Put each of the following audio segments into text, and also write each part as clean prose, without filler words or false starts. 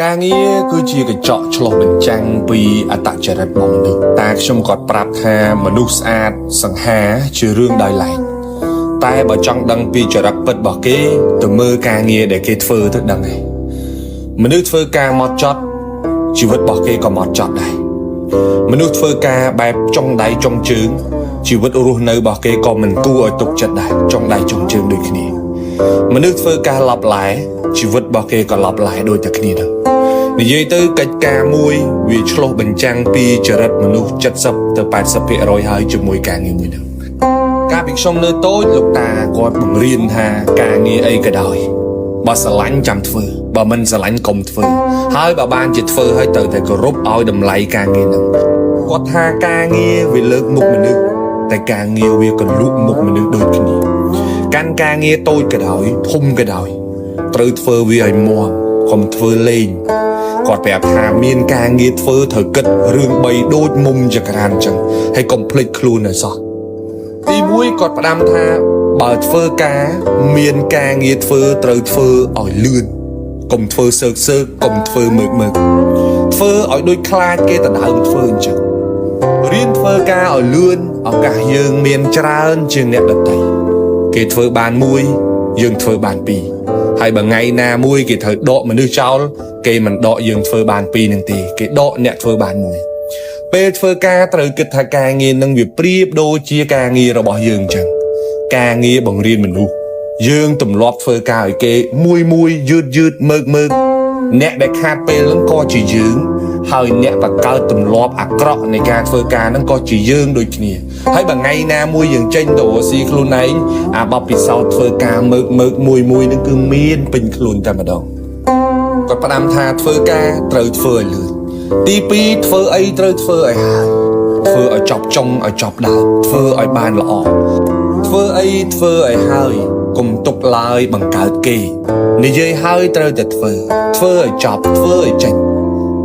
ការងារគឺជាកញ្ចក់ឆ្លុះបញ្ចាំងពីអត្តចរិតរបស់មនុស្សតែខ្ញុំក៏ប្រាប់ថាមនុស្សស្អាតសង្ហាជារឿងដោយឡែកតែបើចង់ដឹងពីចរិតពិតរបស់គេទៅមើលការងារដែលគេធ្វើទៅដឹងឯងមនុស្សធ្វើការហ្មត់ចត់ជីវិតរបស់គេក៏ហ្មត់ចត់ដែរមនុស្សធ្វើការបែបចុងដៃចុងជើងជីវិតរស់នៅរបស់គេក៏មិនគួរឲ្យទុកចិត្តដែរចុងដៃចុងជើងដូចគ្នាមនុស្សធ្វើការឡប់ឡែជីវិតរបស់គេក៏ឡប់ឡែដូចតែគ្នាដែរនិយាយទៅកិច្ចការមួយវាឆ្លុះបញ្ចាំងពីចរិតមនុស្ស70 ទៅ 80% ហើយជាមួយការងារមួយហ្នឹងកាលពីខ្ញុំនៅតូចលោកតាគាត់បង្រៀនថាការងារអីក៏ដោយបើស្រឡាញ់ចាំធ្វើបើមិនស្រឡាញ់កុំធ្វើហើយបើបានជាធ្វើហើយត្រូវតែគោរពឲ្យតម្លៃការងារហ្នឹងគាត់ថាការងារវាលើកមុខមនុស្សតែការងារវាក៏លូកមុខមនុស្សដូចគ្នាកាន់ការងារតូចក៏ដោយធំក៏ដោយត្រូវធ្វើវាឲ្យមាំកុំធ្វើលេងគាត់ប្រាប់ថាមានការងារធ្វើត្រូវគិតរឿង3ដូចមុំចក្រានចឹងហើយកុំភ្លេចខ្លួនឲ្យសោះទី1គាត់ផ្ដាំថាបើធ្វើការមានការងារធ្វើត្រូវធ្វើឲ្យលឿនកុំធ្វើសើកកុំធ្វើមើកធ្វើឲ្យដូចខ្លាចគេដណ្ដើមធ្វើអញ្ចឹងរៀនធ្វើការឲ្យលឿនឱកាសយើងមានច្រើនជាងអ្នកដទៃគេធ្វើបានមួយយើងធ្វើបានពីរហើយបើថ្ងៃណាមួយគេត្រូវដកមនុស្សចោលគេមិនដកយើងធ្វើបានពីរនឹងទេគេដកអ្នកធ្វើបានមួយពេលធ្វើការត្រូវគិតថាការងារនឹងវាប្រៀបដូចជាការងាររបស់យើងអញ្ចឹងការងារបង្រៀនមនុស្សយើងទម្លាប់ធ្វើការឲ្យគេមួយយឺតមើកអ្នកដែលខាតពេលហ្នឹងក៏ជាយើងហើយអ្នកបង្កើតទម្លាប់អាក្រក់នៃការធ្វើការហ្នឹងក៏ជាយើងដូចគ្នាហើយបើថ្ងៃណាមួយយើងចេញទៅរកស៊ីខ្លួនឯងអាបបពិសោធន៍ធ្វើការមើកមួយហ្នឹងគឺមានពេញខ្លួនតែម្ដងគាត់ផ្ដាំថាធ្វើការត្រូវធ្វើឲ្យលឿនទី2ធ្វើអីត្រូវធ្វើឲ្យហើយធ្វើឲ្យចប់ចុងឲ្យចប់ដើមធ្វើឲ្យបានល្អធ្វើអីធ្វើឲ្យហើយកុំទុកឡើយបង្កើតគេនិយាយហើយត្រូវតែធ្វើឲ្យចប់ធ្វើឲ្យចេញ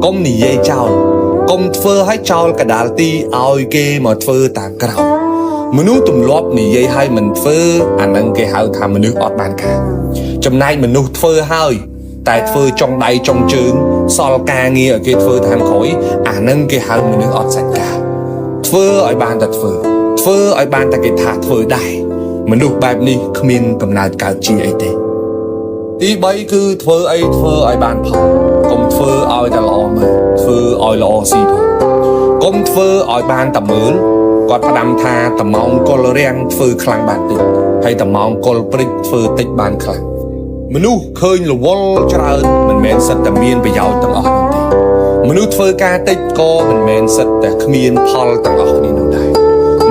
កុំនិយាយចោលកុំធ្វើឲ្យចោលកដាលទីឲ្យគេមកធ្វើតាមក្រោយមនុស្សទម្លាប់និយាយឲ្យមិនធ្វើអានឹងគេហៅថាមនុស្សអត់បានការចំណែកមនុស្សធ្វើហើយតែធ្វើចុងដៃចុងជើងសល់ការងារឲ្យគេធ្វើតាមក្រោយអានឹងគេហៅមនុស្សអត់សាច់ការធ្វើឲ្យបានតែធ្វើឲ្យបានតែគេថាធ្វើដែរមនុស្សបែបនេះគ្មានកំណើតកើតជាអីទេទី3គឺធ្វើអីធ្វើឲ្យបានផលកុំធ្វើឲ្យតែល្អមើលធ្វើឲ្យល្អស៊ីផងកុំធ្វើឲ្យបានតែមើលគាត់ផ្ដាំថាតម៉ោងកុលរាំងធ្វើខ្លាំងបានតិចហើយតម៉ោងកុលព្រិចធ្វើតិចបានខ្លាំងមនុស្សឃើញរវល់ច្រើនមិនមែនសិតតែមានប្រយោជន៍ទាំងអស់នោះទេមនុស្សធ្វើការតិចក៏មិនមែនសិតតែគ្មានផលទាំងអស់គ្នានោះដែរ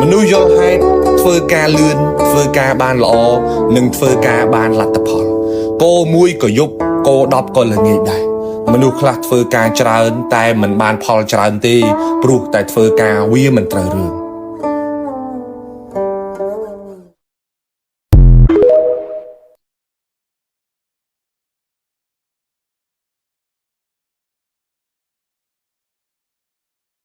មនុស្សយល់ហេតុធ្វើការលឿនធ្វើការបានល្អនិងធ្វើការបានលទ្ធផលគោមួយក៏យប់គោ10ក៏ល្ងាចដែរមនុស្សខ្លះធ្វើការច្រើនតែមិនបានផលច្រើនទេព្រោះតែធ្វើការវាមិនត្រូវរឿង